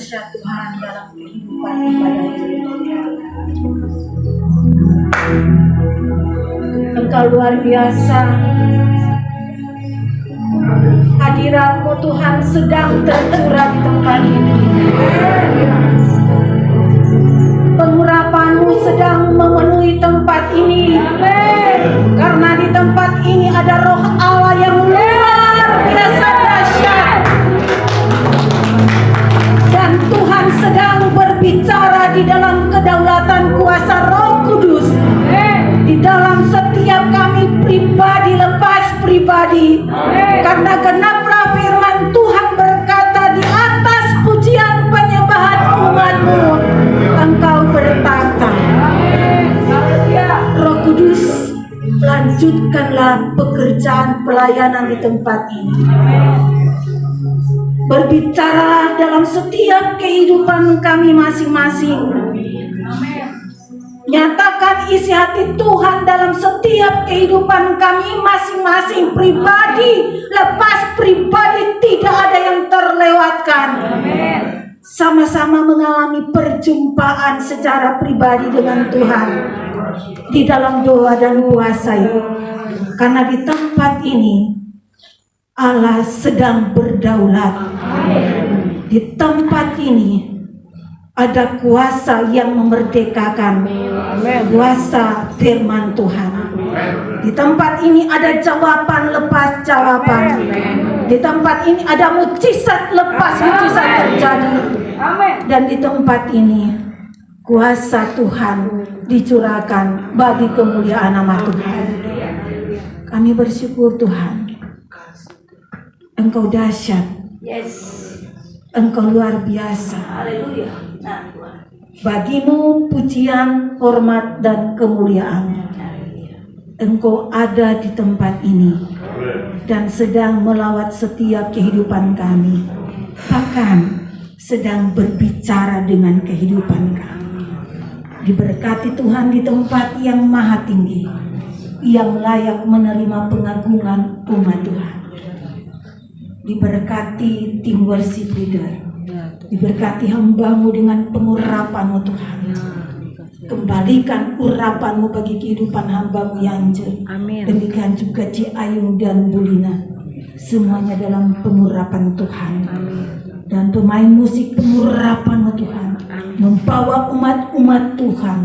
dahsyat Tuhan dalam kehidupan ibadah ini. Engkau luar biasa. Hadirat-Mu Tuhan sedang tercurah di tempat ini. Pengurapan-Mu sedang memenuhi tempat ini. Karena di tempat ini ada Roh Allah yang luar biasa dahsyat. Dan Tuhan sedang berbicara di dalam kedaulatan kuasa Roh Kudus. Di dalam setiap kami pribadi lepas pribadi. Karena genaplah firman Tuhan berkata, di atas pujian penyembahan umat-Mu Engkau bertata. Roh Kudus, lanjutkanlah pekerjaan pelayanan di tempat ini. Berbicaralah dalam setiap kehidupan kami masing-masing. Nyatakan isi hati Tuhan dalam setiap kehidupan kami masing-masing, pribadi lepas pribadi, tidak ada yang terlewatkan. Sama-sama mengalami perjumpaan secara pribadi dengan Tuhan di dalam doa dan puasa itu. Karena di tempat ini Allah sedang berdaulat. Di tempat ini ada kuasa yang memerdekakan, kuasa firman Tuhan. Di tempat ini ada jawaban lepas jawaban. Di tempat ini ada mukjizat lepas mukjizat terjadi. Dan di tempat ini kuasa Tuhan dicurahkan bagi kemuliaan nama Tuhan. Kami bersyukur Tuhan, Engkau dahsyat, Engkau luar biasa. Bagimu pujian, hormat, dan kemuliaan. Engkau ada di tempat ini dan sedang melawat setiap kehidupan kami, bahkan sedang berbicara dengan kehidupan kami. Diberkati Tuhan di tempat yang maha tinggi, yang layak menerima pengagungan umat Tuhan. Diberkati tim worship leader, diberkati hamba-Mu dengan pengurapan-Mu Tuhan. Kembalikan urapan-Mu bagi kehidupan hamba-Mu Yance. Demikian juga Ci Ayung dan Bulina, semuanya dalam pengurapan Tuhan. Dan pemain musik pengurapan-Mu Tuhan, membawa umat-umat Tuhan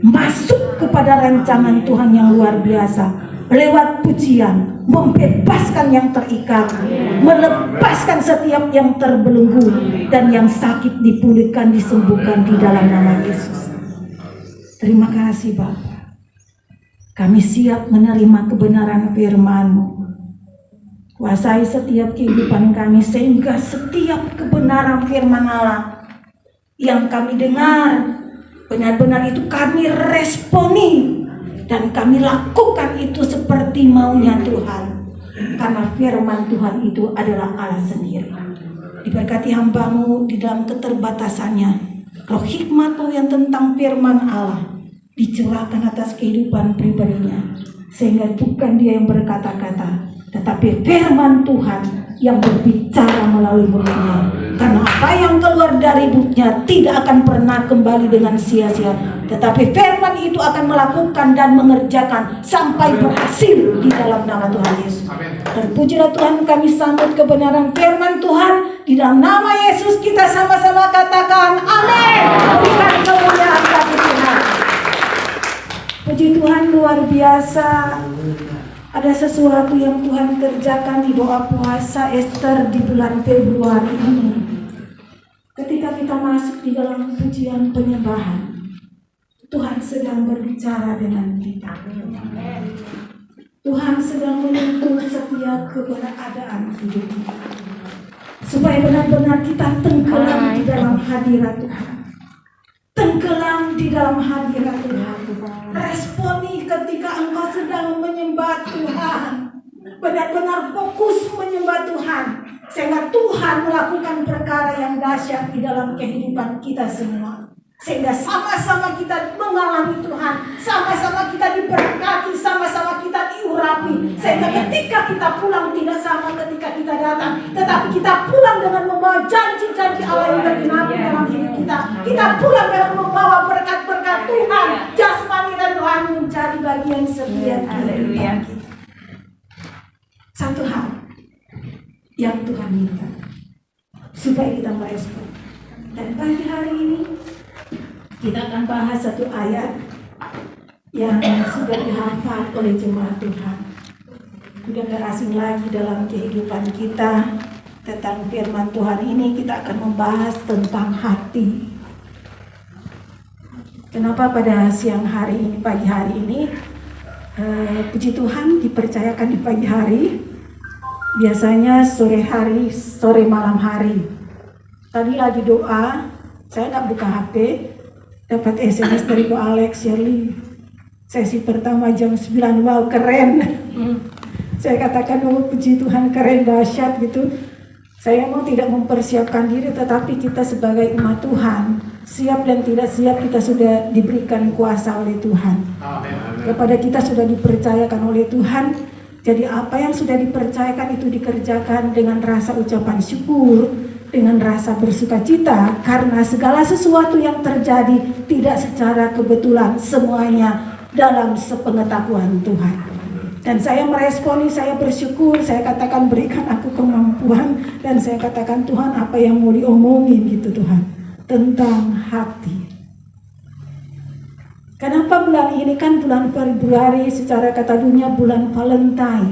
masuk kepada rancangan Tuhan yang luar biasa. Lewat pujian, membebaskan yang terikat, melepaskan setiap yang terbelenggu, dan yang sakit dipulihkan, disembuhkan di dalam nama Yesus. Terima kasih Bapa. Kami siap menerima kebenaran firman-Mu. Kuasai setiap kehidupan kami sehingga setiap kebenaran firman Allah yang kami dengar benar-benar itu kami responi. Dan kami lakukan itu seperti maunya Tuhan. Karena firman Tuhan itu adalah Allah sendiri. Diberkati hamba-Mu di dalam keterbatasannya. Roh hikmat-Mu yang tentang firman Allah dicurahkan atas kehidupan pribadinya. Sehingga bukan dia yang berkata-kata, tetapi firman Tuhan yang berbicara melalui mulutnya. Karena apa yang keluar dari mulutnya tidak akan pernah kembali dengan sia-sia, tetapi firman itu akan melakukan dan mengerjakan sampai berhasil di dalam nama Tuhan Yesus. Terpujilah Tuhan, kami sambut kebenaran firman Tuhan. Di dalam nama Yesus kita sama-sama katakan amin. Berikan kemuliaan bagi Tuhan. Puji Tuhan, luar biasa. Ada sesuatu yang Tuhan kerjakan di doa puasa Ester di bulan Februari ini. Ketika kita masuk di dalam pujian penyembahan, Tuhan sedang berbicara dengan kita. Tuhan sedang menyentuh setiap keberadaan hidup kita, supaya benar-benar kita tenggelam di dalam hadirat Tuhan. Tenggelam di dalam hadirat Tuhan. Responi ketika engkau sedang menyembah Tuhan. Benar-benar fokus menyembah Tuhan. Sehingga Tuhan melakukan perkara yang dahsyat di dalam kehidupan kita semua. Sehingga sama-sama kita mengalami Tuhan. Sama-sama kita diberkati. Sama-sama kita diurapi. Sehingga ketika kita pulang tidak sama ketika kita datang. Tetapi kita pulang dengan membawa janji janji-janji Allah yang tergenapi dalam hidup kita. Kita pulang dengan membawa berkat-berkat Tuhan, jasmani dan rohani menjadi bagian setiap kehidupan kita. Satu hal yang Tuhan minta supaya kita merespon. Dan pagi hari ini kita akan bahas satu ayat yang sudah dihafal oleh jemaat Tuhan. Sudah tidak asing lagi dalam kehidupan kita tentang firman Tuhan ini. Kita akan membahas tentang hati. Kenapa pada siang hari ini, pagi hari ini, puji Tuhan dipercayakan di pagi hari. Biasanya sore hari, sore malam hari. Tadi lagi doa, saya nggak buka HP, dapat SMS dari Bu Alex Shirley. Sesi pertama jam 9, wow keren. Saya katakan, oh puji Tuhan keren, dahsyat gitu. Saya mau tidak mempersiapkan diri, tetapi kita sebagai umat Tuhan, siap dan tidak siap kita sudah diberikan kuasa oleh Tuhan. Kepada kita sudah dipercayakan oleh Tuhan. Jadi apa yang sudah dipercayakan itu dikerjakan dengan rasa ucapan syukur, dengan rasa bersukacita, karena segala sesuatu yang terjadi tidak secara kebetulan, semuanya dalam sepengetahuan Tuhan. Dan saya meresponi, saya bersyukur, saya katakan berikan aku kemampuan, dan saya katakan Tuhan apa yang mau diomongin gitu Tuhan, tentang hati. Kenapa bulan ini kan bulan Februari, secara kata dunia bulan Valentine,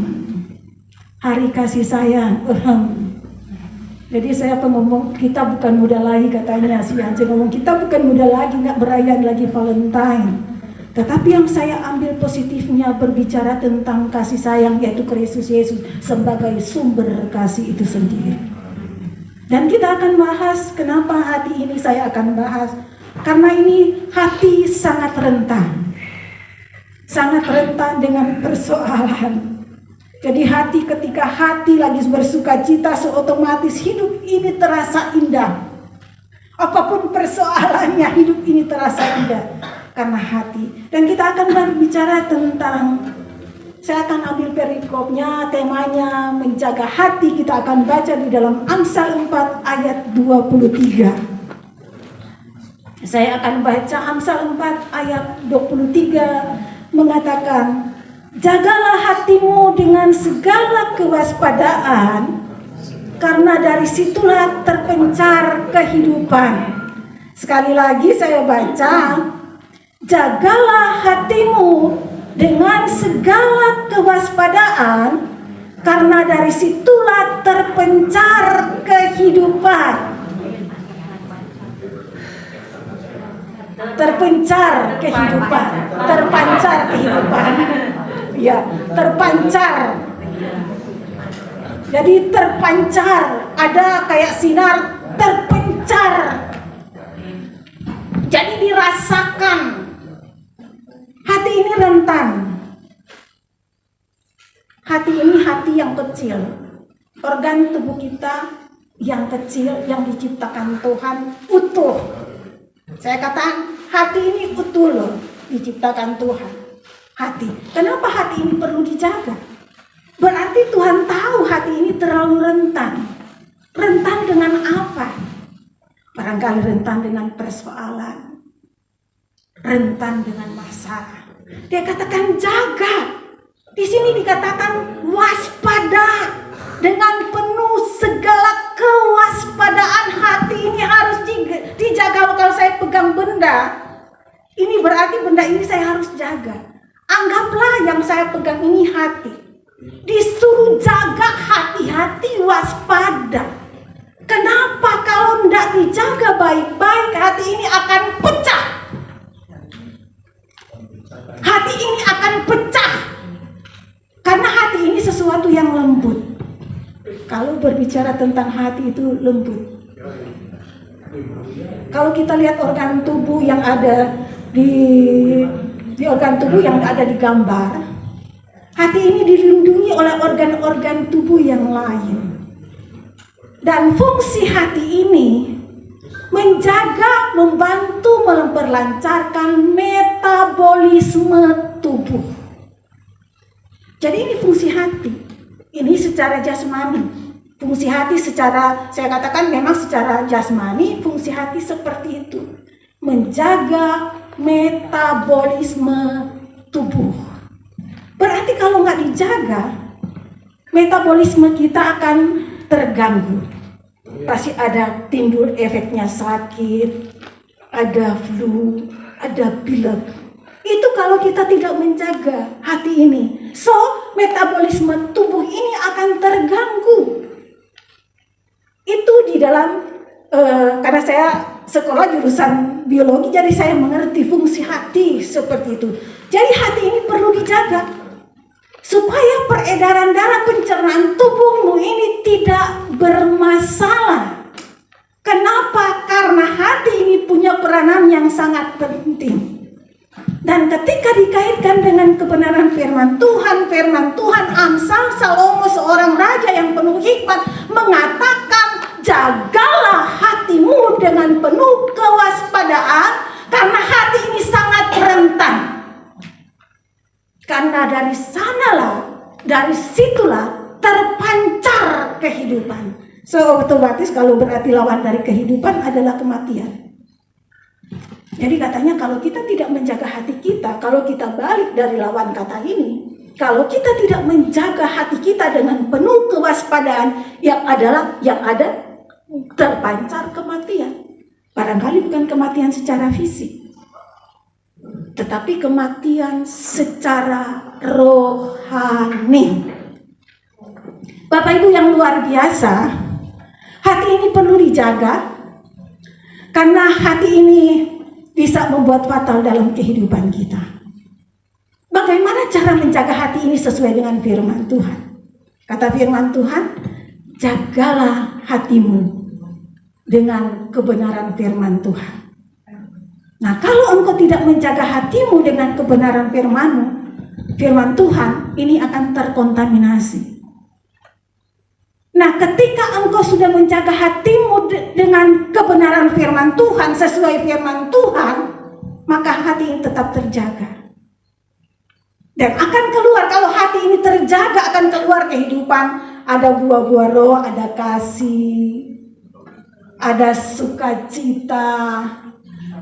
hari kasih sayang. Jadi saya ngomong kita bukan muda lagi, katanya si Ance ngomong kita bukan muda lagi, nggak berayaan lagi Valentine. Tetapi yang saya ambil positifnya berbicara tentang kasih sayang, yaitu Kristus Yesus sebagai sumber kasih itu sendiri. Dan kita akan bahas kenapa hati ini saya akan bahas. Karena ini hati sangat rentan. Sangat rentan dengan persoalan. Jadi hati, ketika hati lagi bersuka cita, otomatis hidup ini terasa indah. Apapun persoalannya, hidup ini terasa indah. Karena hati. Dan kita akan berbicara tentang, saya akan ambil perikopnya, temanya menjaga hati. Kita akan baca di dalam Amsal 4 ayat 23. Saya akan baca Amsal 4 ayat 23 mengatakan, jagalah hatimu dengan segala kewaspadaan, karena dari situlah terpencar kehidupan. Sekali lagi saya baca, jagalah hatimu dengan segala kewaspadaan, karena dari situlah terpencar kehidupan. Terpencar kehidupan, terpancar kehidupan. Ya, terpancar. Jadi terpancar, ada kayak sinar terpencar. Jadi dirasakan. Hati ini rentan. Hati ini hati yang kecil. Organ tubuh kita yang kecil, yang diciptakan Tuhan utuh. Saya katakan hati ini utuh loh, diciptakan Tuhan. Hati. Kenapa hati ini perlu dijaga? Berarti Tuhan tahu hati ini terlalu rentan. Rentan dengan apa? Barangkali rentan dengan persoalan. Rentan dengan masalah. Dia katakan jaga. Di sini dikatakan waspada. Dengan penuh segala kewaspadaan, hati ini harus dijaga. Kalau saya pegang benda, ini berarti benda ini saya harus jaga. Anggaplah yang saya pegang ini hati. Disuruh jaga hati-hati, waspada. Kenapa kalau tidak dijaga baik-baik, hati ini akan pecah. Hati ini akan pecah. Karena hati ini sesuatu yang lembut. Kalau berbicara tentang hati itu lembut. Kalau kita lihat organ tubuh yang ada di organ tubuh yang ada di gambar, hati ini dilindungi oleh organ-organ tubuh yang lain. Dan fungsi hati ini menjaga, membantu memperlancarkan metabolisme tubuh. Jadi ini fungsi hati. Ini secara jasmani. Fungsi hati secara, saya katakan memang secara jasmani, fungsi hati seperti itu. Menjaga metabolisme tubuh. Berarti kalau nggak dijaga, metabolisme kita akan terganggu. Pasti ada timbul efeknya sakit, ada flu, ada pilek. Itu kalau kita tidak menjaga hati ini. So, metabolisme tubuh ini akan terganggu. Itu di dalam, karena saya sekolah jurusan biologi, jadi saya mengerti fungsi hati seperti itu. Jadi hati ini perlu dijaga supaya peredaran darah, pencernaan tubuhmu ini tidak bermasalah. Kenapa? Karena hati ini punya peranan yang sangat penting. Dan ketika dikaitkan dengan kebenaran firman Tuhan Amsal Salomo, seorang raja yang penuh hikmat, mengatakan, jagalah hatimu dengan penuh kewaspadaan, karena hati ini sangat rentan. Karena dari situlah terpancar kehidupan. So, otomatis kalau berarti lawan dari kehidupan adalah kematian. Jadi katanya kalau kita tidak menjaga hati kita, kalau kita balik dari lawan kata ini, kalau kita tidak menjaga hati kita dengan penuh kewaspadaan, yang ada terpancar kematian. Barangkali bukan kematian secara fisik, tetapi kematian secara rohani. Bapak Ibu yang luar biasa, hati ini perlu dijaga, karena hati ini bisa membuat fatal dalam kehidupan kita. Bagaimana cara menjaga hati ini sesuai dengan firman Tuhan? Kata firman Tuhan, jagalah hatimu dengan kebenaran firman Tuhan. Nah, kalau engkau tidak menjaga hatimu dengan kebenaran firman Tuhan, ini akan terkontaminasi. Nah, ketika engkau sudah menjaga hatimu dengan kebenaran firman Tuhan, sesuai firman Tuhan, maka hati ini tetap terjaga. Dan akan keluar, kalau hati ini terjaga, akan keluar kehidupan. Ada buah-buah roh, ada kasih, ada sukacita,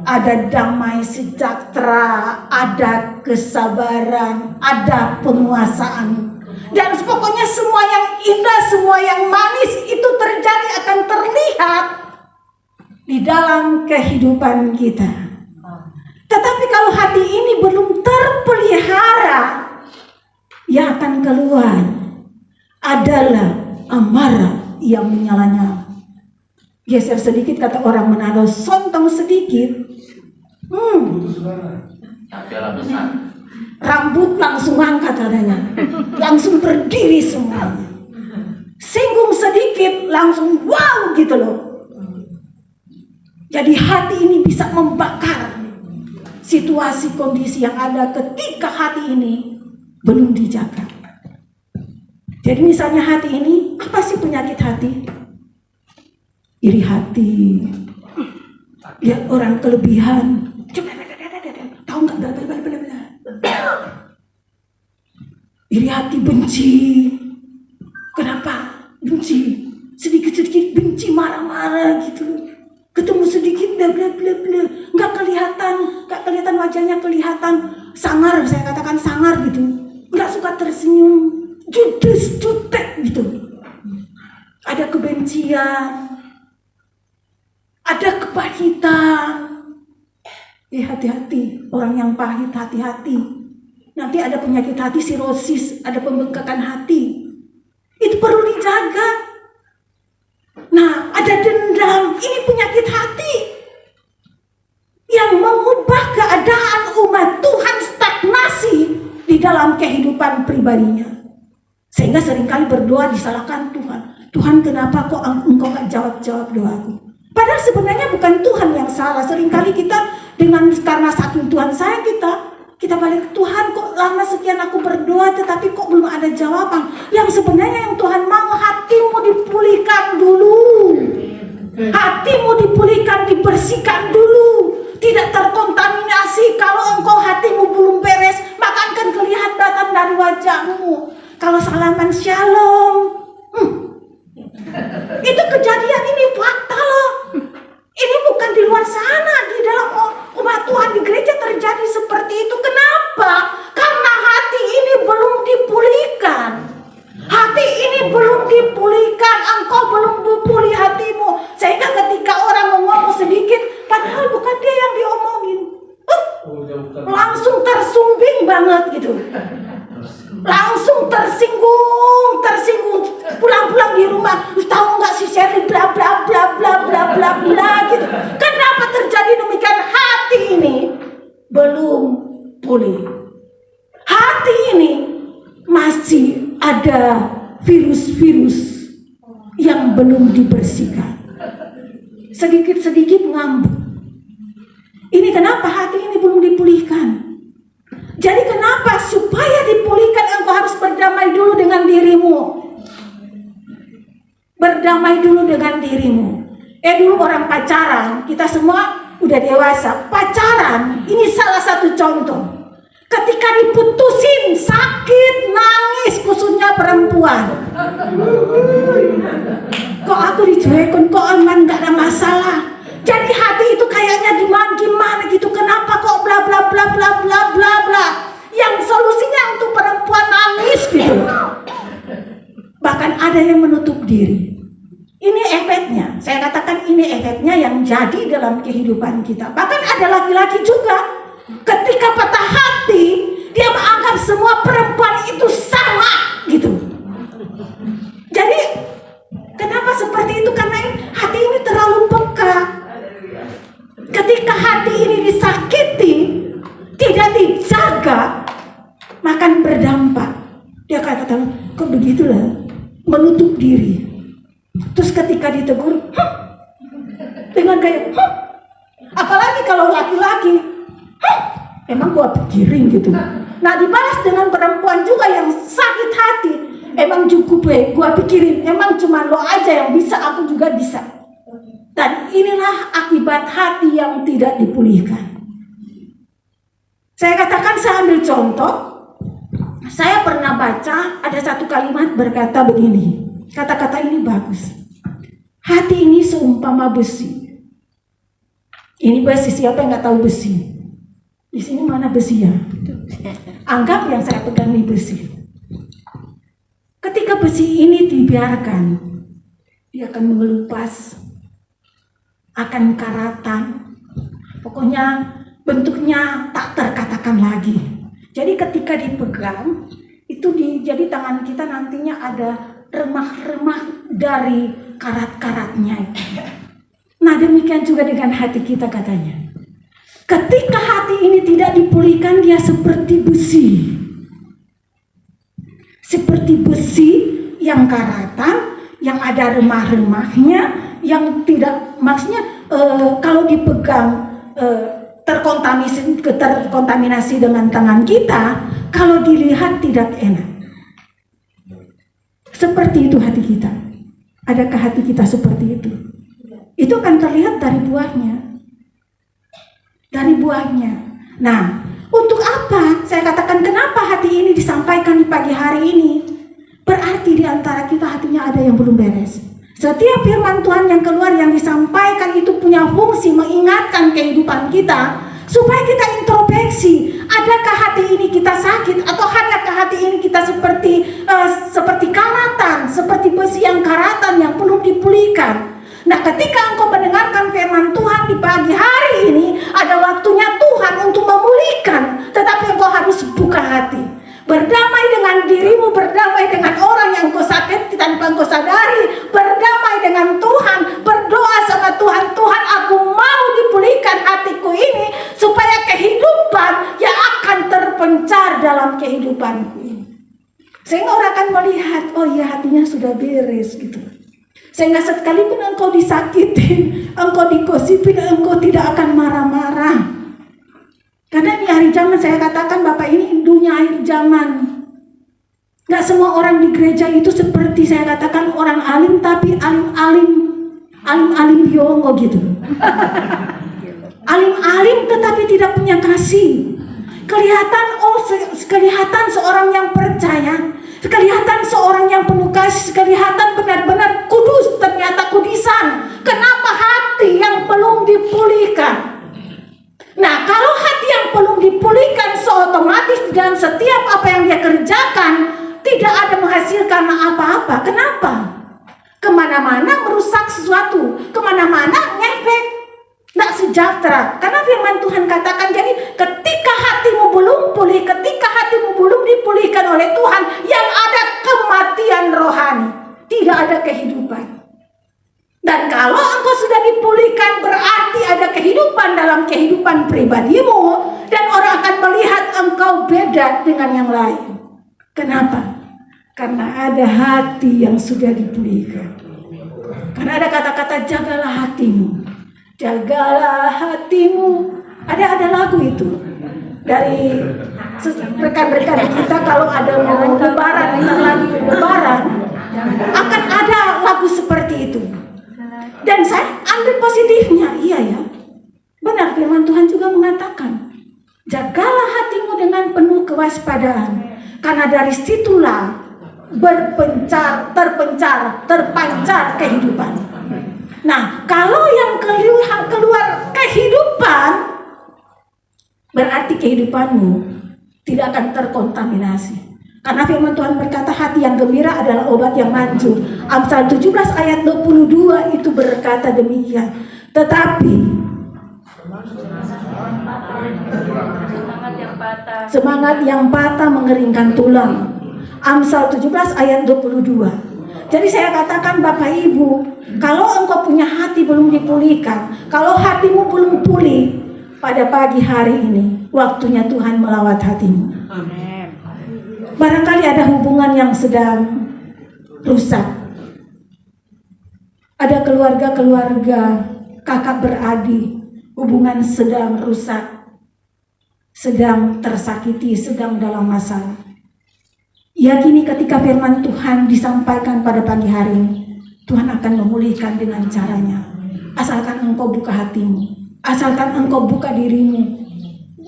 ada damai sejahtera, ada kesabaran, ada penguasaan. Dan pokoknya semua yang indah, semua yang manis itu terjadi, akan terlihat di dalam kehidupan kita. Tetapi kalau hati ini belum terpelihara, yang akan keluar adalah amarah yang menyala-nyala. Geser sedikit, kata orang Manado, sontong sedikit. Rambut langsung angkat katanya, langsung berdiri semuanya. Singgung sedikit langsung wow gitu loh. Jadi hati ini bisa membakar situasi kondisi yang ada ketika hati ini belum dijaga. Jadi misalnya hati ini, apa sih penyakit hati? Iri hati, lihat orang kelebihan, tahu nggak? Iri hati, benci. Kenapa benci? Sedikit-sedikit benci, marah-marah gitu. Ketemu sedikit bla bla bla bla, nggak kelihatan wajahnya, kelihatan sangar, saya katakan sangar gitu. Nggak suka tersenyum, judes, jutek gitu. Ada kebencian, ada kepahitan. Hati-hati, orang yang pahit, hati-hati. Nanti ada penyakit hati, sirosis, ada pembengkakan hati. Itu perlu dijaga. Nah, ada dendam, ini penyakit hati yang mengubah keadaan umat Tuhan stagnasi di dalam kehidupan pribadinya. Sehingga seringkali berdoa disalahkan Tuhan. Tuhan, kenapa kok engkau gak jawab-jawab doaku? Padahal sebenarnya bukan Tuhan yang salah. Seringkali kita karena saking Tuhan sayang kita balik, Tuhan kok lama sekian aku berdoa tetapi kok belum ada jawaban. Yang sebenarnya yang Tuhan mau, hatimu dipulihkan dulu. Hatimu dipulihkan, dibersihkan dulu. Tidak terkontaminasi. Kalau engkau hatimu belum beres, maka akan kelihatan dari wajahmu. Kalau salaman shalom, mengalami seperti itu. Kenapa? Karena hati ini belum dipulihkan. Hati ini belum dipulihkan. Engkau belum pulih hatimu. Sehingga ketika orang ngomong sedikit, padahal bukan dia yang diomongin, langsung tersumbing banget gitu. Langsung tersinggung. Pulang-pulang di rumah, tahu nggak si Sherry bla bla bla bla bla bla bla gitu. Kenapa terjadi demikian? Hati ini belum pulih. Hati ini masih ada virus-virus yang belum dibersihkan. Sedikit-sedikit ngambek. Ini kenapa hati ini belum dipulihkan? Jadi kenapa? Supaya dipulihkan engkau harus berdamai dulu dengan dirimu. Berdamai dulu dengan dirimu. Dulu orang pacaran, kita semua udah dewasa. Pacaran, ini salah satu contoh. Ketika diputusin, sakit, nangis, khususnya perempuan. Kok aku dicuekin, kok aman, gak ada masalah. Jadi hati itu kayaknya gimana gitu. Kenapa kok bla bla bla bla bla bla bla. Yang solusinya untuk perempuan nangis gitu. Bahkan ada yang menutup diri. Ini efeknya. Saya katakan ini efeknya yang jadi dalam kehidupan kita. Bahkan ada laki-laki juga. Ketika patah hati, dia menganggap semua perempuan itu sama gitu. Jadi kenapa seperti itu? Karena hati ini terlalu peka. Ketika hati ini disakiti, tidak dijaga, maka berdampak. Dia katakan, kok begitulah, menutup diri. Terus ketika ditegur, dengan kayak, apalagi kalau laki-laki, emang gua pikirin gitu. Nah dibalas dengan perempuan juga yang sakit hati, emang cukup gua pikirin, emang cuma lo aja yang bisa, aku juga bisa. Dan inilah akibat hati yang tidak dipulihkan. Saya katakan, saya ambil contoh. Saya pernah baca ada satu kalimat berkata begini. Kata-kata ini bagus. Hati ini seumpama besi. Ini besi, siapa yang nggak tahu besi? Di sini mana besi ya? Anggap yang saya pegang ini besi. Ketika besi ini dibiarkan, dia akan mengelupas, akan karatan, pokoknya bentuknya tak terkatakan lagi. Jadi ketika dipegang, itu jadi tangan kita nantinya ada remah-remah dari karat-karatnya. Nah demikian juga dengan hati kita katanya. Ketika hati ini tidak dipulihkan, dia seperti besi. Seperti besi yang karatan, yang ada remah-remahnya, yang tidak, maksudnya kalau dipegang terkontaminasi dengan tangan kita, kalau dilihat tidak enak. Seperti itu hati kita. Adakah hati kita seperti itu? Itu akan terlihat dari buahnya. Dari buahnya. Nah, untuk apa? Saya katakan kenapa hati ini disampaikan di pagi hari ini? Berarti di antara kita hatinya ada yang belum beres. Setiap firman Tuhan yang keluar yang disampaikan itu punya fungsi mengingatkan kehidupan kita supaya kita introspeksi. Adakah hati ini kita sakit atau adakah hati ini kita seperti karatan, seperti besi yang karatan yang perlu dipulihkan. Nah, ketika engkau mendengarkan firman Tuhan di pagi hari ini, ada waktunya Tuhan untuk memulihkan, tetapi engkau harus buka hati. Berdamai dengan dirimu, berdamai dengan orang yang engkau sakiti tanpa engkau sadari, berdamai dengan Tuhan, berdoa sama Tuhan, Tuhan aku mau dipulihkan hatiku ini, supaya kehidupan yang akan terpencar dalam kehidupanku ini. Sehingga orang akan melihat, oh iya hatinya sudah beres gitu. Sehingga sekalipun engkau disakitin, engkau digosipin, engkau tidak akan marah-marah. Karena ini hari zaman, saya katakan Bapak, ini dunia akhir zaman. Gak semua orang di gereja itu seperti saya katakan orang alim, tapi alim biongo gitu. Alim tetapi tidak punya kasih. Kelihatan seorang yang percaya, kelihatan seorang yang penuh kasih, kelihatan benar-benar kudus, ternyata kudisan. Kenapa? Hati yang belum dipulihkan. Nah, kalau hati yang belum dipulihkan, dan setiap apa yang dia kerjakan tidak ada menghasilkan apa-apa. Kenapa? Kemana-mana merusak sesuatu, kemana-mana ngefek, tidak sejahtera. Karena firman Tuhan katakan, jadi ketika hatimu belum pulih, ketika hatimu belum dipulihkan oleh Tuhan, yang ada kematian rohani, tidak ada kehidupan. Dan kalau engkau sudah dipulihkan, berarti ada kehidupan dalam kehidupan pribadimu, dan orang akan melihat engkau beda dengan yang lain. Kenapa? Karena ada hati yang sudah dipulihkan. Karena ada kata-kata jagalah hatimu, jagalah hatimu. Ada lagu itu dari rekan-rekan kita. Kalau ada mau lebaran, lagi lebaran, akan ada lagu seperti itu. Dan saya ambil positifnya, iya ya, benar firman Tuhan juga mengatakan, jagalah hatimu dengan penuh kewaspadaan, karena dari situlah terpancar kehidupan. Nah, kalau yang keluar kehidupan, berarti kehidupanmu tidak akan terkontaminasi. Karena firman Tuhan berkata, hati yang gembira adalah obat yang manjur. Amsal 17 ayat 22 itu berkata demikian. Tetapi semangat yang patah mengeringkan tulang. Amsal 17 ayat 22. Jadi saya katakan Bapak Ibu, kalau engkau punya hati belum dipulihkan, kalau hatimu belum pulih, pada pagi hari ini waktunya Tuhan melawat hatimu. Amin. Barangkali ada hubungan yang sedang rusak. Ada keluarga-keluarga, kakak beradik, hubungan sedang rusak, sedang tersakiti, sedang dalam masalah. Yakini ketika firman Tuhan disampaikan pada pagi hari ini, Tuhan akan memulihkan dengan caranya. Asalkan engkau buka hatimu, asalkan engkau buka dirimu,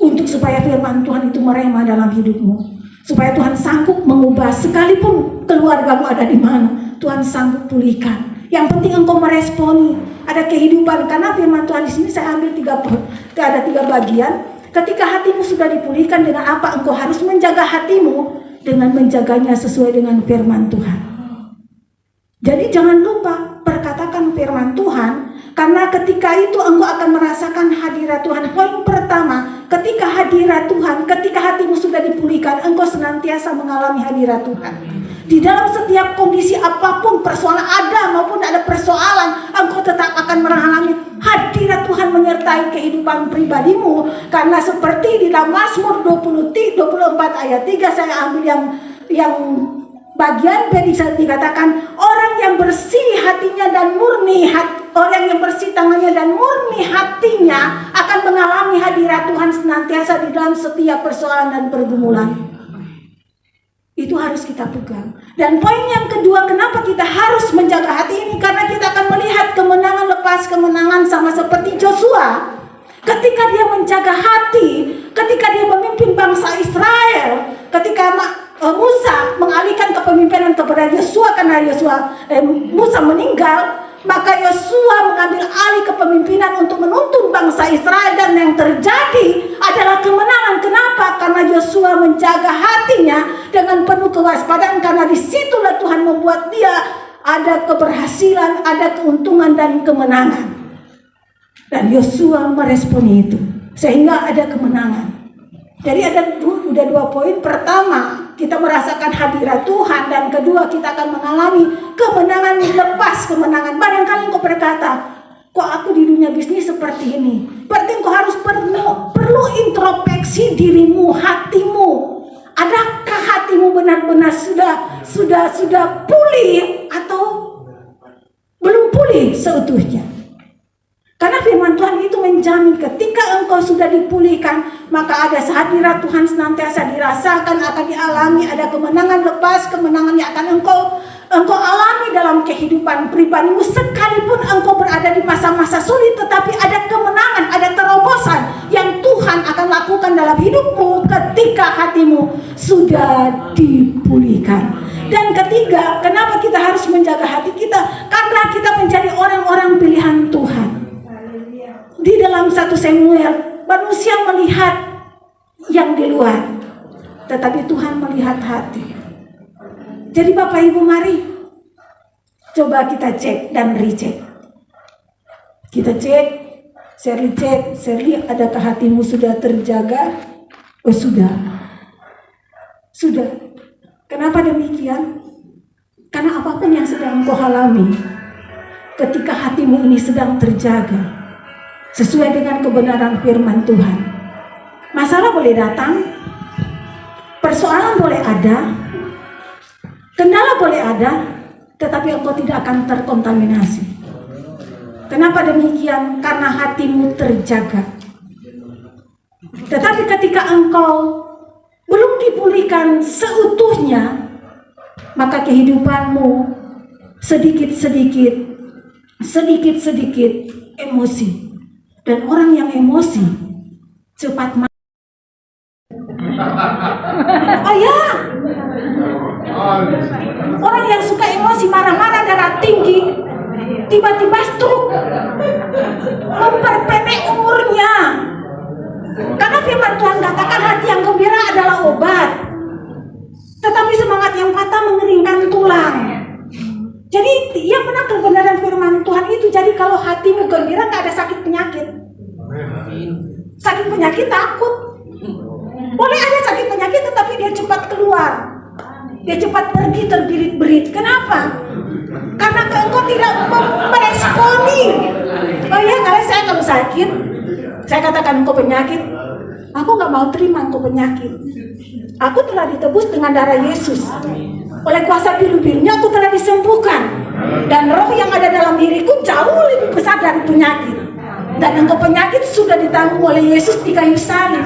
untuk supaya firman Tuhan itu merema dalam hidupmu. Supaya Tuhan sanggup mengubah, sekalipun keluargamu ada di mana, Tuhan sanggup pulihkan. Yang penting engkau meresponi, ada kehidupan. Karena firman Tuhan di sini saya ambil ada tiga bagian. Ketika hatimu sudah dipulihkan, dengan apa engkau harus menjaga hatimu? Dengan menjaganya sesuai dengan firman Tuhan. Jadi jangan lupa perkatakan firman Tuhan, karena ketika itu engkau akan merasakan hadirat Tuhan. Poin pertama, ketika hadirat Tuhan, ketika hatimu sudah dipulihkan, engkau senantiasa mengalami hadirat Tuhan. Di dalam setiap kondisi apapun, persoalan ada maupun ada persoalan, engkau tetap akan mengalami hadirat Tuhan menyertai kehidupan pribadimu. Karena seperti di dalam Mazmur 24 ayat 3, saya ambil yang bagian B dikatakan, orang yang bersih hatinya dan murni orang yang bersih tangannya dan murni hatinya akan mengalami hadirat Tuhan senantiasa di dalam setiap persoalan dan pergumulan. Itu harus kita pegang. Dan poin yang kedua, kenapa kita harus menjaga hati ini? Karena kita akan melihat kemenangan lepas kemenangan, sama seperti Joshua. Ketika dia menjaga hati, ketika dia memimpin bangsa Israel, ketika Musa mengalihkan kepemimpinan kepada Yosua karena Musa meninggal, maka Yosua mengambil alih kepemimpinan untuk menuntun bangsa Israel, dan yang terjadi adalah kemenangan. Kenapa? Karena Yosua menjaga hatinya dengan penuh kewaspadaan, karena disitulah Tuhan membuat dia ada keberhasilan, ada keuntungan dan kemenangan. Dan Yosua meresponi itu sehingga ada kemenangan. Jadi udah dua poin. Pertama, kita merasakan hadirat Tuhan, dan kedua, kita akan mengalami kemenangan lepas kemenangan. Barangkali engkau berkata, kok aku di dunia bisnis seperti ini? Berarti engkau harus perlu introspeksi dirimu, hatimu. Adakah hatimu benar-benar sudah pulih atau belum pulih seutuhnya? Karena firman Tuhan itu menjamin ketika engkau sudah dipulihkan, maka ada hadirat Tuhan senantiasa dirasakan, akan dialami, ada kemenangan lepas kemenangan yang akan engkau alami dalam kehidupan pribadimu. Sekalipun engkau berada di masa-masa sulit, tetapi ada kemenangan, ada terobosan yang Tuhan akan lakukan dalam hidupmu ketika hatimu sudah dipulihkan. Dan ketiga, kenapa kita harus menjaga hati kita? Karena kita menjadi orang-orang pilihan Tuhan. Di dalam 1 Samuel, manusia melihat yang di luar, tetapi Tuhan melihat hati. Jadi Bapak Ibu, mari coba kita cek dan recheck. Kita cek, Shirley cek, Shirley, adakah hatimu sudah terjaga? Oh sudah. Kenapa demikian? Karena apapun yang sedang kau alami, ketika hatimu ini sedang terjaga sesuai dengan kebenaran firman Tuhan, masalah boleh datang, persoalan boleh ada, kendala boleh ada, tetapi engkau tidak akan terkontaminasi. Kenapa demikian? Karena hatimu terjaga. Tetapi ketika engkau belum dipulihkan seutuhnya, maka kehidupanmu sedikit-sedikit emosi. Dan orang yang emosi cepat mati. Oh ya, orang yang suka emosi, marah-marah, darah tinggi, tiba-tiba stroke, memperpendek umurnya. Karena firman Tuhan katakan hati yang gembira adalah obat, tetapi semangat yang patah mengeringkan tulang. Jadi yang benar kebenaran firman Tuhan itu. Jadi kalau hatimu gembira, nggak ada sakit penyakit. Sakit penyakit takut. Boleh ada sakit penyakit, tetapi dia cepat keluar. Dia cepat pergi terbirit-birit. Kenapa? Karena engkau tidak meresponi. Oh iya, kalau sakit, saya katakan engkau penyakit, aku nggak mau terima engkau penyakit. Aku telah ditebus dengan darah Yesus. Oleh kuasa biru-birunya aku telah disembuhkan. Dan roh yang ada dalam diriku jauh lebih besar dari penyakit. Dan engkau penyakit sudah ditanggung oleh Yesus di kayu salib.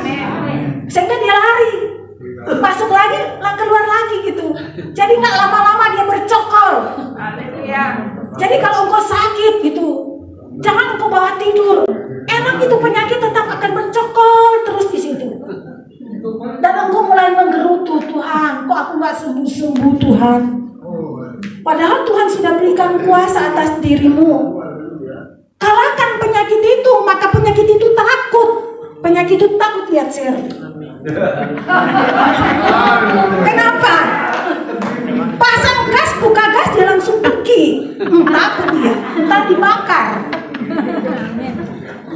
Sehingga dia lari, masuk lagi, keluar lagi gitu. Jadi nggak lama-lama dia bercokol. Jadi kalau engkau sakit gitu, jangan engkau bawa tidur. Enak itu penyakit tetap akan bercokol terus di situ. Dan engkau mulai menggerutu, Tuhan, kok aku nggak sembuh-sembuh Tuhan. Padahal Tuhan sudah berikan kuasa atas dirimu. Kalahkan penyakit itu, maka penyakit itu takut. Penyakit itu takut lihat Shirley. Kenapa? Pasang gas, buka gas, dia langsung pergi. Takut dia, entar dibakar.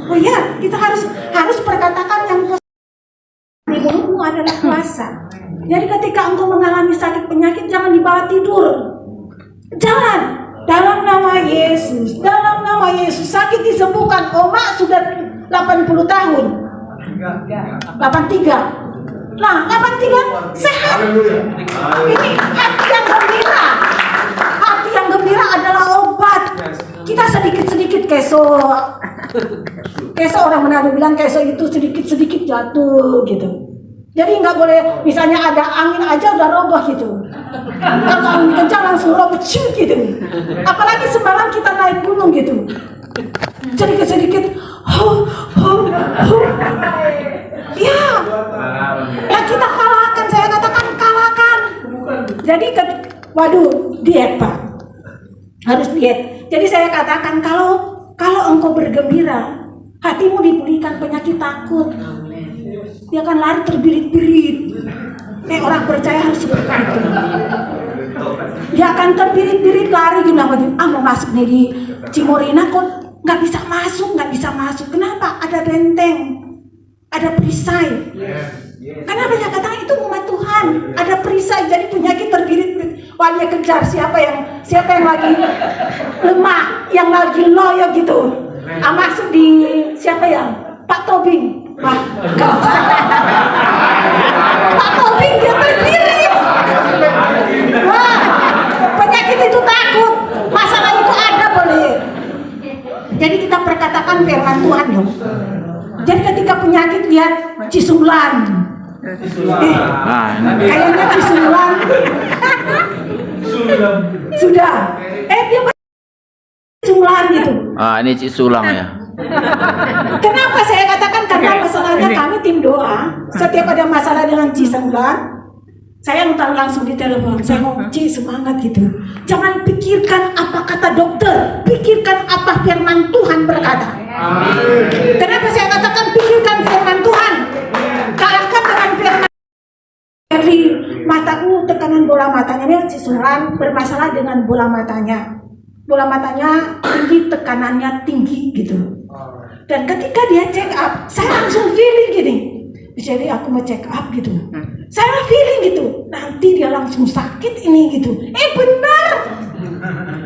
Oh iya, kita harus perkatakan yang di mulutmu adalah kuasa. Jadi ketika engkau mengalami sakit penyakit, jangan dibawa tidur. Jalan dalam nama Yesus, dalam nama Yesus. Sakit disembuhkan. Oma sudah 80 tahun. 83. Nah, 83 sehat. Ini hati yang gembira. Hati yang gembira adalah obat. Kita sedikit-sedikit keso orang Manado bilang keso itu sedikit-sedikit jatuh gitu. Jadi nggak boleh, misalnya ada angin aja udah roboh gitu. Kalau angin kencang langsung roboh gitu. Apalagi semalam kita naik gunung gitu. Sedikit-sedikit ya, yang kita kalahkan, saya katakan kalahkan. Jadi waduh, diet Pak, harus diet. Jadi saya katakan kalau engkau bergembira, hatimu dipulihkan penyakit takut. Dia akan lari terbirit-birit. Orang percaya harus seperti itu. Dia akan terbirit-birit lari gimana? Mau masuk nih di Cimorina kok nggak bisa masuk. Kenapa? Ada benteng, ada perisai. Kenapa saya katakan itu umat Tuhan? Ada perisai, jadi penyakit terbirit-birit. Wah, dia kejar siapa yang lagi lemah, yang lagi loyo gitu. Masuk di siapa ya? Pak Tobing. Wah, nggak bisa. Pak Tobing dia terbirit. Wah, penyakit itu takut. Masalah itu ada boleh. Jadi kita perkatakan firman Tuhan dong. Jadi ketika penyakit lihat Cisulan. Kayaknya Cisulan. Sudah. Dia Cisulan gitu. Ini Cisulang ya. Kenapa saya katakan? Karena masalahnya kami tim doa. Setiap ada masalah dengan Cisulan, saya ntar langsung di telepon. Saya ngomong, semangat gitu. Jangan pikirkan apa kata dokter, pikirkan apa firman Tuhan berkata. Kenapa saya katakan pikirkan firman Tuhan? Kalahkan dengan firman Mataku tekanan bola matanya, memang si Suran bermasalah dengan bola matanya. Bola matanya tinggi, tekanannya tinggi gitu. Dan ketika dia check up, saya langsung feeling gini. Jadi aku mau check up gitu. Saya feeling gitu, nanti dia langsung sakit ini gitu. Benar.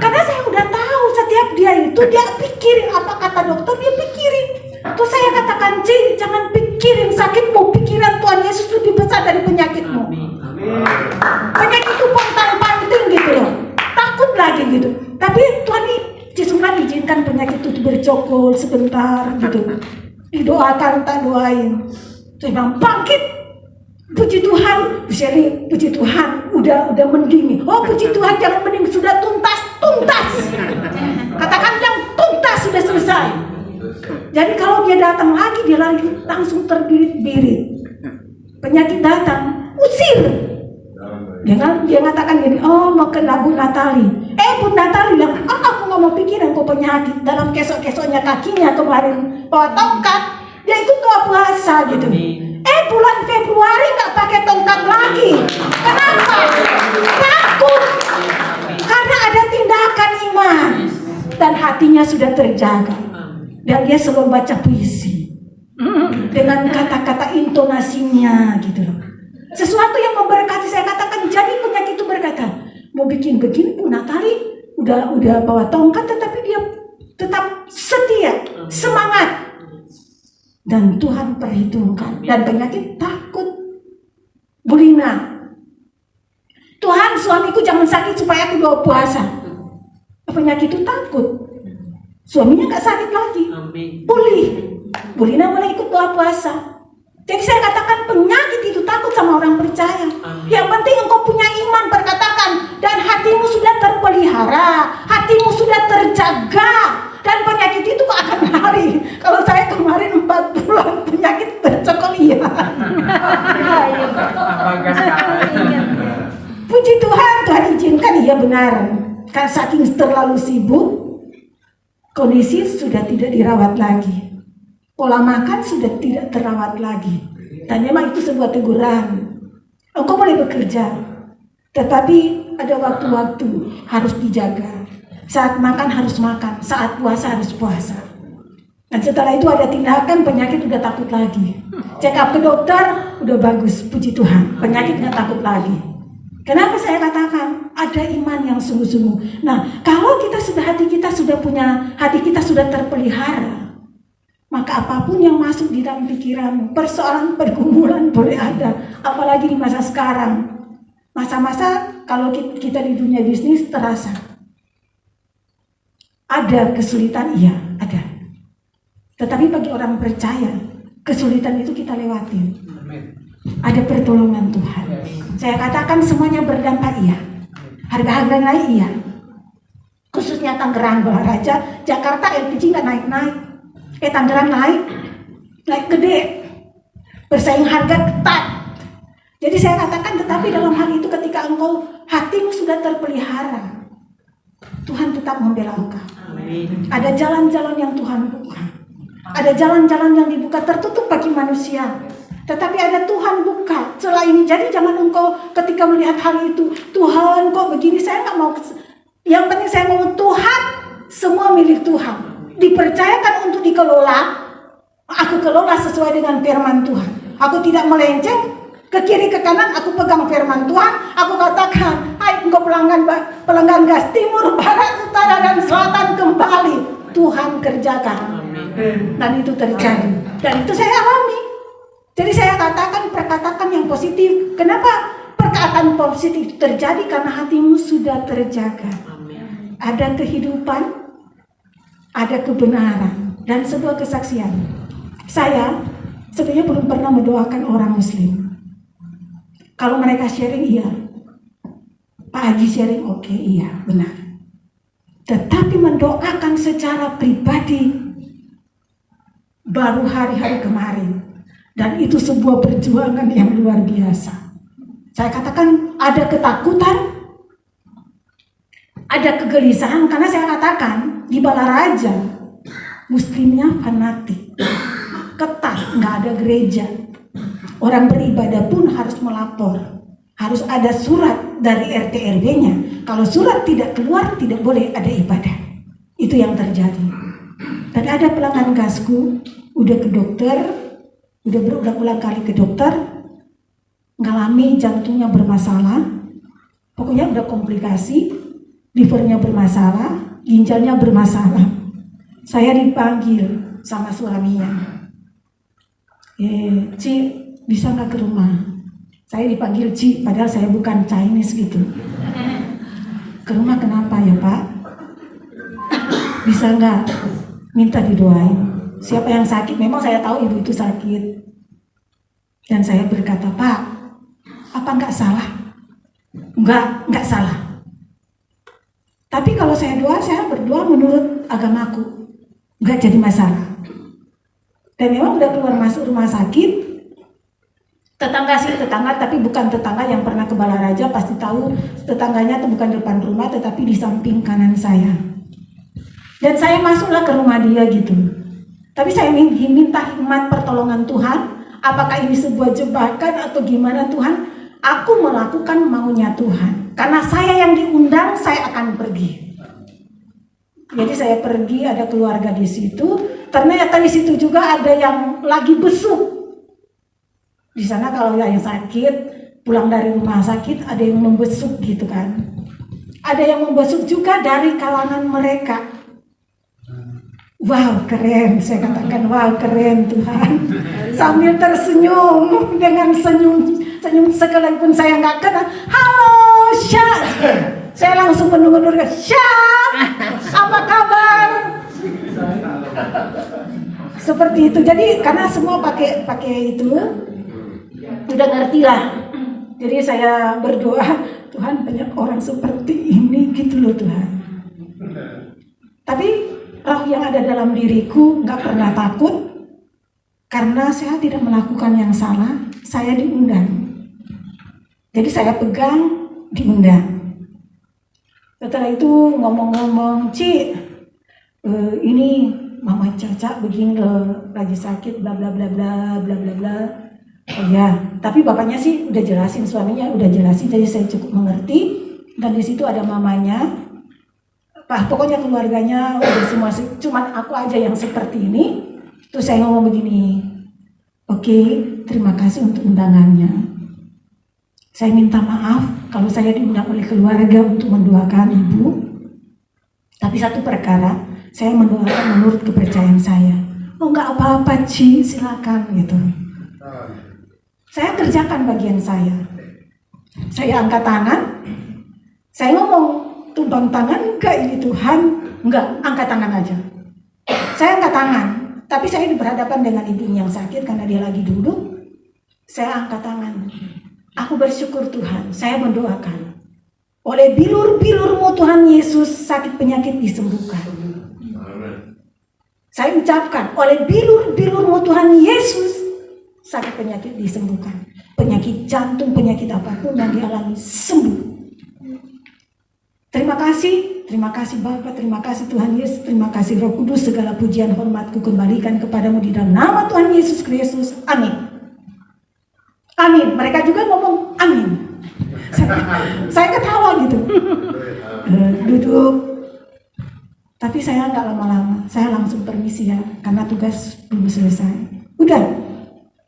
Karena saya udah tahu setiap dia itu dia pikirin apa kata dokter, dia pikirin. Terus saya katakan, Ci, jangan pikirin sakitmu, pikiran Tuhan Yesus lebih besar dari penyakitmu. Penyakit itu penting gitu loh. Takut lagi gitu. Tapi Tuhan Yesus kan izinkan penyakit itu bercokol sebentar gitu. Didoakan, tak doain. Saya bilang bangkit. Puji Tuhan, Sherry, puji Tuhan, udah mending. Oh puji Tuhan, jangan mending, sudah tuntas. Katakan yang tuntas, sudah selesai. Jadi kalau dia datang lagi, dia lagi langsung terbirit-birit. Penyakit datang, usir. Dia ngatakan gini, oh mau ke Bu Natali. Bu Natali bilang, aku gak mau pikiran kok penyakit. Dalam kesok-kesoknya kakinya kemarin bawa tongkat, dia ikut doa puasa gitu. Bulan Februari gak pakai tongkat lagi. Kenapa? Takut. Karena ada tindakan iman. Dan hatinya sudah terjaga. Dan dia selalu baca puisi. Dengan kata-kata intonasinya gitu loh. Sesuatu yang memberkati, saya katakan, jadi penyakit itu berkata, mau bikin begini, Bu Natali udah bawa tongkat, tetapi dia tetap setia, semangat. Dan Tuhan perhitungkan. Dan penyakit takut. Bu Lina, Tuhan suamiku jangan sakit supaya aku bawa puasa. Penyakit itu takut. Suaminya gak sakit lagi, pulih. Bu Lina mulai ikut doa puasa. Jadi saya katakan penyakit itu takut sama orang percaya. Yang penting engkau punya iman, perkatakan, dan hatimu sudah terpelihara, hatimu sudah terjaga, dan penyakit itu akan lari. Kalau saya kemarin 4 bulan penyakit tercokol, iya. Puji Tuhan, Tuhan izinkan, iya benar. Karena saking terlalu sibuk, kondisi sudah tidak dirawat lagi. Pola makan sudah tidak terawat lagi. Dan memang itu sebuah teguran. Engkau boleh bekerja, tetapi ada waktu-waktu harus dijaga. Saat makan harus makan, saat puasa harus puasa. Dan setelah itu ada tindakan, penyakit udah takut lagi. Check up ke dokter, udah bagus, puji Tuhan. Penyakit gak takut lagi. Kenapa saya katakan ada iman yang sungguh-sungguh. Nah, kalau hati kita sudah terpelihara, maka apapun yang masuk di dalam pikiranmu, persoalan pergumulan boleh ada, apalagi di masa sekarang. Masa-masa kalau kita di dunia bisnis terasa. Ada kesulitan, iya, ada. Tetapi bagi orang percaya, kesulitan itu kita lewatin. Ada pertolongan Tuhan. Saya katakan semuanya berdampak, iya. Harga-harga naik, iya. Khususnya Tangerang, Balaraja, Jakarta LPG nggak naik-naik. Tangerang naik gede, bersaing harga ketat. Jadi saya katakan, tetapi dalam hal itu ketika engkau hatimu sudah terpelihara, Tuhan tetap membela engkau. Ada jalan-jalan yang Tuhan buka, ada jalan-jalan yang dibuka tertutup bagi manusia, tetapi ada Tuhan buka celah ini. Jadi jangan engkau ketika melihat hal itu, Tuhan kok begini, saya nggak mau. Yang penting saya mau Tuhan, semua milik Tuhan. Dipercayakan untuk dikelola, aku kelola sesuai dengan firman Tuhan. Aku tidak melenceng ke kiri ke kanan, aku pegang firman Tuhan. Aku katakan, hai engkau pelanggan gas timur, barat, utara, dan selatan kembali. Tuhan kerjakan. Dan itu terjadi. Dan itu saya alami. Jadi saya katakan perkataan yang positif. Kenapa perkataan positif terjadi? Karena hatimu sudah terjaga. Ada kehidupan, ada kebenaran, dan sebuah kesaksian. Saya sebenarnya belum pernah mendoakan orang Muslim. Kalau mereka sharing, iya. Pak Haji sharing, oke, iya, benar. Tetapi mendoakan secara pribadi baru hari-hari kemarin. Dan itu sebuah perjuangan yang luar biasa. Saya katakan ada ketakutan, ada kegelisahan, karena saya katakan di Balaraja Muslimnya fanatik, ketat, nggak ada gereja. Orang beribadah pun harus melapor, Harus ada surat dari RT RW-nya. Kalau surat tidak keluar, tidak boleh ada ibadah. Itu yang terjadi. Dan ada pelanggan gasku, udah ke dokter, udah berulang-ulang kali ke dokter, ngalami jantungnya bermasalah, pokoknya udah komplikasi, livernya bermasalah, ginjalnya bermasalah. Saya dipanggil sama suaminya. Ci, bisa nggak ke rumah? Saya dipanggil Ci, padahal saya bukan Chinese gitu. Ke rumah kenapa ya Pak? Bisa nggak? Minta didoain. Siapa yang sakit? Memang saya tahu ibu itu sakit. Dan saya berkata, Pak, apa nggak salah? Nggak salah. Tapi kalau saya berdoa menurut agamaku, nggak jadi masalah. Dan memang udah keluar masuk rumah sakit, tetangga tapi bukan tetangga yang pernah ke Balaraja, pasti tahu tetangganya itu bukan depan rumah tetapi di samping kanan saya. Dan saya masuklah ke rumah dia gitu. Tapi saya minta hikmat pertolongan Tuhan, apakah ini sebuah jebakan atau gimana Tuhan? Aku melakukan maunya Tuhan. Karena saya yang diundang, saya akan pergi. Jadi saya pergi, ada keluarga di situ. Ternyata di situ juga ada yang lagi besuk. Di sana kalau yang sakit, pulang dari rumah sakit, ada yang membesuk gitu kan. Ada yang membesuk juga dari kalangan mereka. Wow, keren. Saya katakan, wow, keren Tuhan. Sambil tersenyum, dengan senyum sekalipun saya nggak kenal. Halo, Syah. Saya langsung mendengar, Syah, apa kabar? Seperti itu. Jadi karena semua pakai itu, udah ngerti lah. Jadi saya berdoa, Tuhan banyak orang seperti ini gitu loh Tuhan. Tapi roh yang ada dalam diriku nggak pernah takut, karena saya tidak melakukan yang salah. Saya diundang. Jadi saya pegang, diundang. Setelah itu ngomong-ngomong, Ci, ini Mama Caca begini loh, lagi sakit, bla bla bla bla bla bla bla. Oh ya, tapi bapaknya sih udah jelasin, suaminya udah jelasin, jadi saya cukup mengerti. Dan di situ ada mamanya, pokoknya keluarganya udah semua, cuman aku aja yang seperti ini. Terus saya ngomong begini, oke, terima kasih untuk undangannya. Saya minta maaf kalau saya diundang oleh keluarga untuk mendoakan ibu. Tapi satu perkara, saya mendoakan menurut kepercayaan saya. Oh nggak apa-apa Ci, silakan gitu. Saya kerjakan bagian saya. Saya angkat tangan. Saya ngomong, tumpang tangan enggak ini Tuhan? Enggak, angkat tangan aja. Saya angkat tangan. Tapi saya berhadapan dengan ibu yang sakit karena dia lagi duduk. Saya angkat tangan. Aku bersyukur Tuhan, saya mendoakan. Oleh bilur-bilur-Mu Tuhan Yesus, sakit penyakit disembuhkan. Saya ucapkan, oleh bilur-bilur-Mu Tuhan Yesus, sakit penyakit disembuhkan. Penyakit jantung, penyakit apapun yang dialami sembuh. Terima kasih Bapa, terima kasih Tuhan Yesus, terima kasih Roh Kudus, segala pujian hormatku kembalikan kepadamu di dalam nama Tuhan Yesus Kristus. Amin. Amin. Mereka juga ngomong amin. Saya ketawa gitu. Duduk. Tapi saya nggak lama-lama. Saya langsung permisi ya, karena tugas belum selesai. Udah.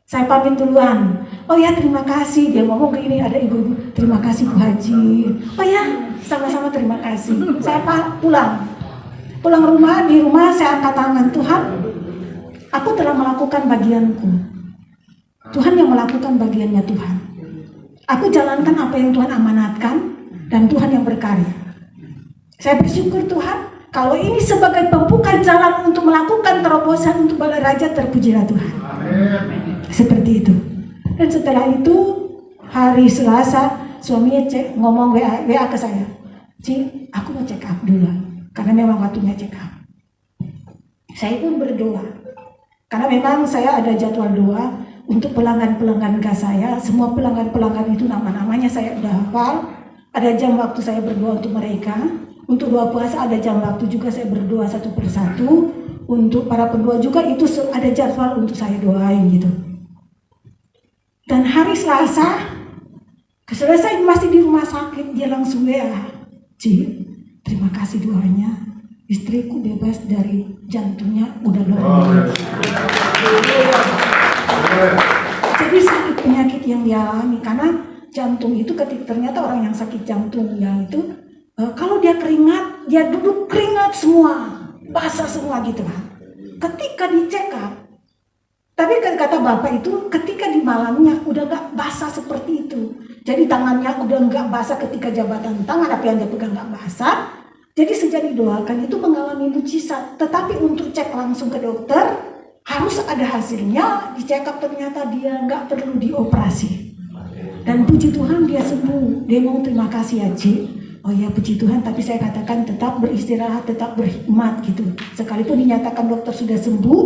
Saya pamit duluan. Oh ya, terima kasih. Dia ngomong ke ini, ada ibu-ibu. Terima kasih Bu Haji. Oh ya, sama-sama terima kasih. Saya pulang. Pulang rumah, di rumah saya angkat tangan. Tuhan, aku telah melakukan bagianku. Tuhan yang melakukan bagiannya Tuhan. Aku jalankan apa yang Tuhan amanatkan, dan Tuhan yang berkarya. Saya bersyukur Tuhan, kalau ini sebagai pembuka jalan untuk melakukan terobosan untuk Balaraja, terpujilah Tuhan. Amin. Seperti itu. Dan setelah itu, hari Selasa, suaminya ngomong WA ke saya. Ci, aku mau check up dulu, karena memang waktunya check up. Saya pun berdoa, karena memang saya ada jadwal doa untuk pelanggan-pelanggan gas saya. Semua pelanggan-pelanggan itu nama-namanya saya udah hafal. Ada jam waktu saya berdoa untuk mereka. Untuk doa puasa ada jam waktu juga saya berdoa satu persatu. Untuk para pendoa juga itu ada jadwal untuk saya doain gitu. Dan hari Selasa, Selesai masih di rumah sakit, dia langsung WA, Ci, terima kasih doanya, istriku bebas dari jantungnya, udah normal. Jadi sakit penyakit yang dialami, karena jantung itu ketika ternyata orang yang sakit jantung ya itu kalau dia keringat, dia duduk keringat semua, basah semua gitu kan. Ketika dicek up, tapi kata bapak itu ketika di malamnya udah gak basah seperti itu. Jadi tangannya udah gak basah ketika jabatan tangan, apa yang dia pegang gak basah. Jadi sejak didoakan itu mengalami mujizat. Tetapi untuk cek langsung ke dokter, harus ada hasilnya, dicek up ternyata dia gak perlu dioperasi. Dan puji Tuhan dia sembuh. Dia mau terima kasih ya Ci. Oh ya puji Tuhan, tapi saya katakan tetap beristirahat, tetap berhikmat gitu. Sekalipun dinyatakan dokter sudah sembuh,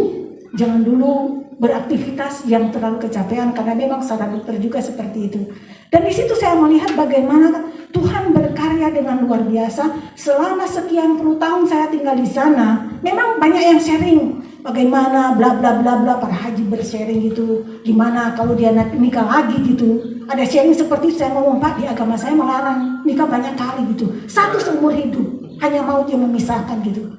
jangan dulu beraktivitas yang terlalu kecapean, karena memang saran dokter juga seperti itu. Dan di situ saya melihat bagaimana Tuhan berkarya dengan luar biasa. Selama sekian puluh tahun saya tinggal di sana, memang banyak yang sharing bagaimana bla bla bla bla, para haji bersharing gitu. Gimana kalau dia nikah lagi gitu. Ada sharing seperti saya ngomong, Pak, di agama saya melarang nikah banyak kali gitu. Satu seumur hidup, hanya maut yang memisahkan gitu.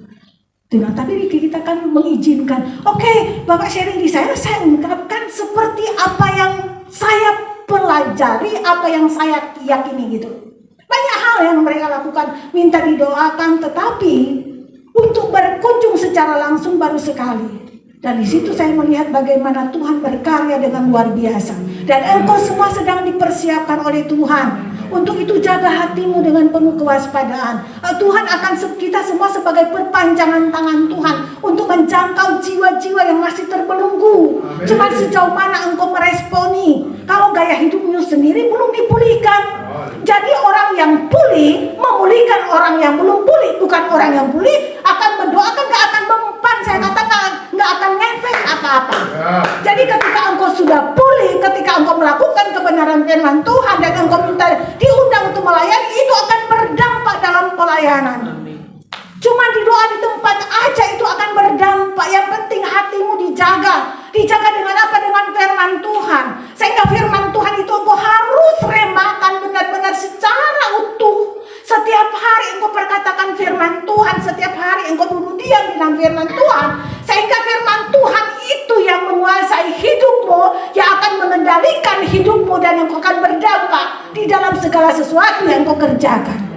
Nah, tapi kita kan mengizinkan. Oke, Bapak sharing di saya ungkapkan seperti apa yang saya pelajari, apa yang saya yakini gitu. Banyak hal yang mereka lakukan, minta didoakan, tetapi untuk berkunjung secara langsung baru sekali. Dan di situ saya melihat bagaimana Tuhan berkarya dengan luar biasa. Dan engkau semua sedang dipersiapkan oleh Tuhan. Untuk itu jaga hatimu dengan penuh kewaspadaan. Tuhan akan kita semua sebagai perpanjangan tangan Tuhan untuk menjangkau jiwa-jiwa yang masih terbelenggu. Cuma sejauh mana engkau meresponi. Kalau gaya hidupmu sendiri belum dipulihkan. Jadi orang yang pulih memulihkan orang yang belum pulih. Bukan orang yang pulih akan mendoakan, gak akan mempan. Saya katakan gak akan ngefek apa-apa. Jadi ketika engkau sudah pulih, ketika engkau melakukan kebenaran firman Tuhan dan engkau minta diundang untuk melayani, itu akan berdampak dalam pelayanan. Cuma di doa di tempat aja itu akan berdampak. Yang penting hatimu dijaga. Dijaga dengan apa? Dengan firman Tuhan. Sehingga firman Tuhan itu engkau harus remakan benar-benar secara utuh. Setiap hari engkau perkatakan firman Tuhan. Setiap hari engkau duduk diam di dalam firman Tuhan. Sehingga firman Tuhan itu yang menguasai hidupmu, yang akan mengendalikan hidupmu, dan engkau akan berdampak di dalam segala sesuatu yang engkau kerjakan.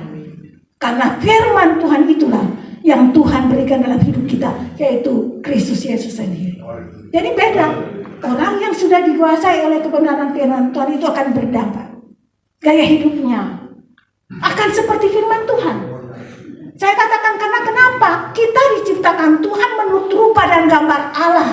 Karena firman Tuhan itulah yang Tuhan berikan dalam hidup kita, yaitu Kristus Yesus sendiri. Jadi beda. Orang yang sudah dikuasai oleh kebenaran firman Tuhan itu akan berdampak. Gaya hidupnya akan seperti firman Tuhan. Saya katakan karena kenapa? Kita diciptakan Tuhan menurut rupa dan gambar Allah.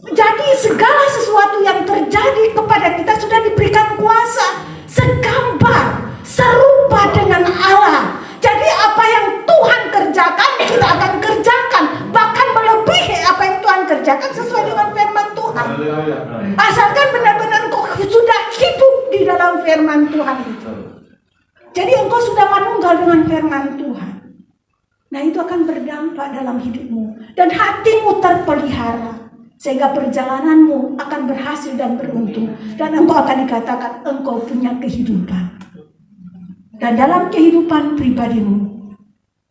Jadi segala sesuatu yang terjadi kepada kita sudah diberikan kuasa, segambar, serupa dengan Allah. Jadi apa yang Tuhan kerjakan, kita akan kerjakan. Bahkan melebihi apa yang Tuhan kerjakan sesuai dengan firman Tuhan. Asalkan benar-benar engkau sudah hidup di dalam firman Tuhan itu. Jadi engkau sudah manunggal dengan firman Tuhan. Nah itu akan berdampak dalam hidupmu. Dan hatimu terpelihara. Sehingga perjalananmu akan berhasil dan beruntung. Dan engkau akan dikatakan engkau punya kehidupan. Dan dalam kehidupan pribadimu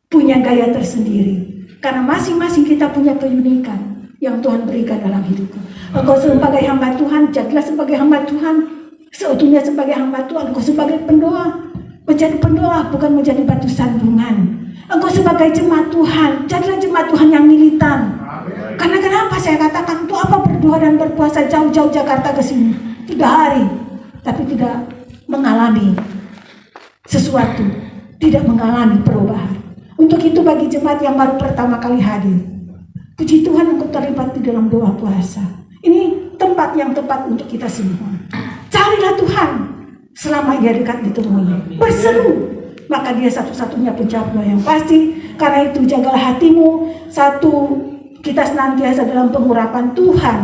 punya gaya tersendiri. Karena masing-masing kita punya keunikan yang Tuhan berikan dalam hidupmu. Engkau sebagai hamba Tuhan, jadilah sebagai hamba Tuhan. Seutuhnya sebagai hamba Tuhan. Engkau sebagai pendoa, menjadi pendoa, bukan menjadi batu sandungan. Engkau sebagai jemaat Tuhan, jadilah jemaat Tuhan yang militan. Karena kenapa saya katakan, untuk apa berdoa dan berpuasa jauh-jauh Jakarta ke sini? 3 hari, tapi tidak mengalami sesuatu, tidak mengalami perubahan. Untuk itu bagi jemaat yang baru pertama kali hadir, puji Tuhan engkau terlibat di dalam doa puasa. Ini tempat yang tepat untuk kita semua. Carilah Tuhan selama ia dekat ditemui. Berseru, maka dia satu-satunya penjawab doa yang pasti. Karena itu jagalah hatimu. Satu, kita senantiasa dalam pengurapan Tuhan.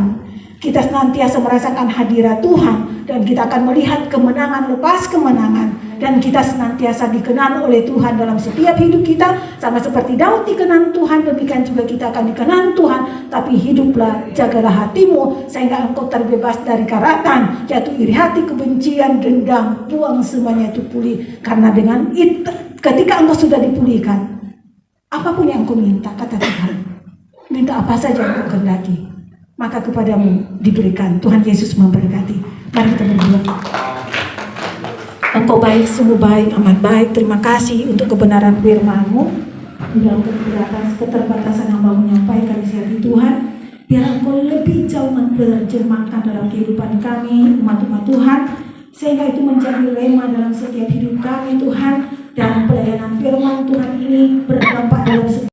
Kita senantiasa merasakan hadirat Tuhan. Dan kita akan melihat kemenangan lepas kemenangan. dan kita senantiasa dikenal oleh Tuhan dalam setiap hidup kita, sama seperti Daud dikenal Tuhan, demikian juga kita akan dikenal Tuhan. Tapi hiduplah, jagalah hatimu sehingga engkau terbebas dari karatan, yaitu iri hati, kebencian, dendam. Buang semuanya itu, pulih, karena dengan itu ketika engkau sudah dipulihkan, apapun yang engkau minta, kata Tuhan, minta apa saja yang engkau kehendaki, maka kepadamu diberikan. Tuhan Yesus memberkati. Mari kita berdoa. Engkau baik, sungguh baik, amat baik. Terima kasih untuk kebenaran firman-Mu. Di dalam keterbatasan hamba menyampaikan isi hati Tuhan, biar Engkau lebih jauh menerjemahkan dalam kehidupan kami, umat-umat Tuhan, sehingga itu menjadi rema dalam setiap hidup kami Tuhan. Dan pelayanan firman Tuhan ini berdampak dalam setiap